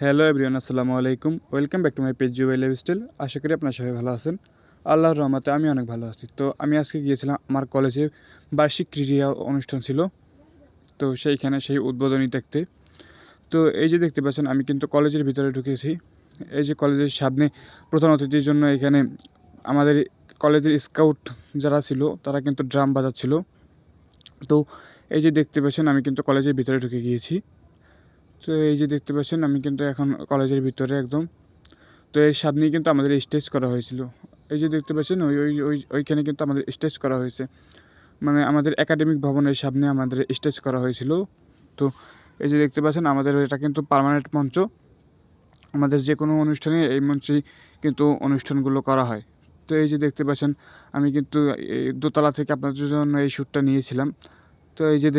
Hello everyone, আসসালামু আলাইকুম। Welcome back to my page Jubai lifestyle. আশা করি আপনার সবাই ভালো আছেন। আল্লাহর রহমতে আমি অনেক ভালো আছি। তো আমি আজকে গিয়েছিলাম আমার কলেজে বার্ষিক ক্রীড়া অনুষ্ঠান ছিল। তো সেইখানে সেই উদ্বোধনী দেখতে। তো এই যে দেখতে পাচ্ছেন, আমি কিন্তু কলেজের ভিতরে ঢুকেছি। এই যে কলেজের সামনে প্রধান অতিথির জন্য এখানে আমাদের কলেজের স্কাউট যারা ছিল তারা কিন্তু ড্রাম বাজাচ্ছিল। তো এই যে দেখতে পাচ্ছেন, আমি কিন্তু কলেজের ভিতরে ঢুকে গিয়েছি। তো এই যে দেখতে পাচ্ছেন, আমি কিন্তু এখন কলেজের ভিতরে একদম। তো এর সামনেই কিন্তু আমাদের স্টেজ করা হয়েছিল। এই যে দেখতে পাচ্ছেন, ওইখানে কিন্তু আমাদের স্টেজ করা হয়েছে। মানে আমাদের একাডেমিক ভবনের সামনে আমাদের স্টেজ করা হয়েছিল। তো এই যে দেখতে পাচ্ছেন, আমাদের এটা কিন্তু পার্মানেন্ট মঞ্চ। আমাদের যে কোনো অনুষ্ঠানে এই মঞ্চেই কিন্তু অনুষ্ঠানগুলো করা হয়। তো এই যে দেখতে পাচ্ছেন, আমি কিন্তু এই দোতলা থেকে আপনাদের জন্য এই শ্যুটটা নিয়েছিলাম। তো এই যে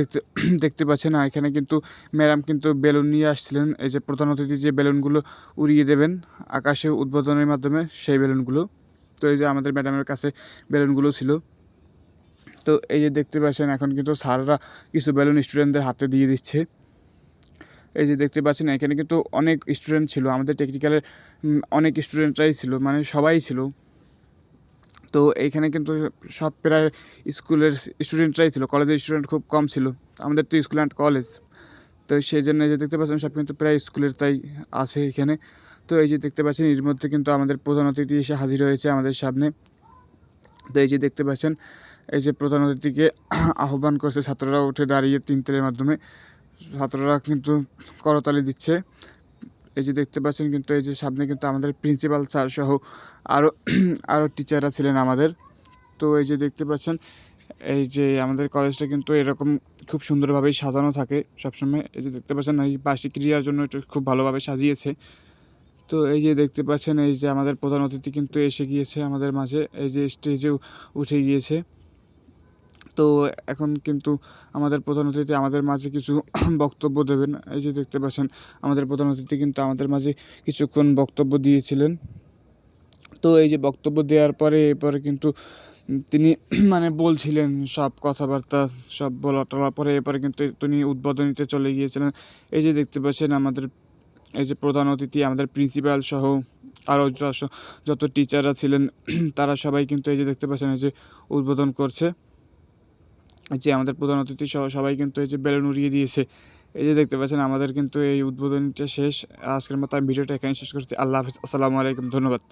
দেখতে পাচ্ছেন, এখানে কিন্তু ম্যাডাম কিন্তু বেলুন নিয়ে আসছিলেন। এই যে প্রধান অতিথি যে বেলুনগুলো উড়িয়ে দেবেন আকাশে উদ্বোধনের মাধ্যমে, সেই বেলুনগুলো। তো এই যে আমাদের ম্যাডামের কাছে বেলুনগুলো ছিল। তো এই যে দেখতে পাচ্ছেন, এখন কিন্তু স্যাররা কিছু বেলুন স্টুডেন্টদের হাতে দিয়ে দিচ্ছে। এই যে দেখতে পাচ্ছেন, এখানে কিন্তু অনেক স্টুডেন্ট ছিল, আমাদের টেকনিক্যালের অনেক স্টুডেন্টরাই ছিল, মানে সবাই ছিল। তো এইখানে কিন্তু সব প্রায় স্কুলের স্টুডেন্টরাই ছিল, কলেজের স্টুডেন্ট খুব কম ছিল। আমাদের তো স্কুল অ্যান্ড কলেজ, তো সেই জন্য এই যে দেখতে পাচ্ছেন, সব কিন্তু প্রায় স্কুলের তাই আছে এখানে। তো এই যে দেখতে পাচ্ছেন, এর মধ্যে কিন্তু আমাদের প্রধান অতিথি এসে হাজির হয়েছে আমাদের সামনে। তো এই যে দেখতে পাচ্ছেন, এই যে প্রধান অতিথিকে আহ্বান করছে ছাত্ররা উঠে দাঁড়িয়ে তিনতের মাধ্যমে। ছাত্ররা কিন্তু করতালি দিচ্ছে। এই যে দেখতে পাচ্ছেন, কিন্তু এই যে সামনে কিন্তু আমাদের প্রিন্সিপাল স্যার সহ আরও আরও টিচাররা ছিলেন আমাদের। তো এই যে দেখতে পাচ্ছেন, এই যে আমাদের কলেজটা কিন্তু এরকম খুব সুন্দরভাবেই সাজানো থাকে সবসময়। এই যে দেখতে পাচ্ছেন, এই বার্ষিক ক্রীড়ার জন্য এটা খুব ভালোভাবে সাজিয়েছে। তো এই যে দেখতে পাচ্ছেন, এই যে আমাদের প্রধান অতিথি কিন্তু এসে গিয়েছে আমাদের মাঝে, এই যে স্টেজেও উঠে গিয়েছে। তো এখন কিন্তু আমাদের প্রধান অতিথি আমাদের মাঝে কিছু বক্তব্য দেবেন। এই যে দেখতে পাচ্ছেন, আমাদের প্রধান অতিথি কিন্তু আমাদের মাঝে কিছুক্ষণ বক্তব্য দিয়েছিলেন। তো এই যে বক্তব্য দেওয়ার পরে এরপরে কিন্তু তিনি মানে বলছিলেন সব কথাবার্তা, সব বলা টলার পরে এরপরে কিন্তু তিনি উদ্বোধনীতে চলে গিয়েছিলেন। এই যে দেখতে পাচ্ছেন, আমাদের এই যে প্রধান অতিথি আমাদের প্রিন্সিপাল সহ আরও যত টিচাররা ছিলেন তারা সবাই কিন্তু এই যে দেখতে পাচ্ছেন, এই যে উদ্বোধন করছে। এই যে আমাদের প্রধান অতিথি সহ সবাই কিন্তু এই যে বেলুন উড়িয়ে দিয়েছে। এই যে দেখতে পাচ্ছেন, আমাদের কিন্তু এই উদ্বোধনীটা শেষ। আজকের মতো আমি ভিডিওটা এখানে শেষ করছি। আল্লাহ হাফিজ, আসসালামু আলাইকুম, ধন্যবাদ।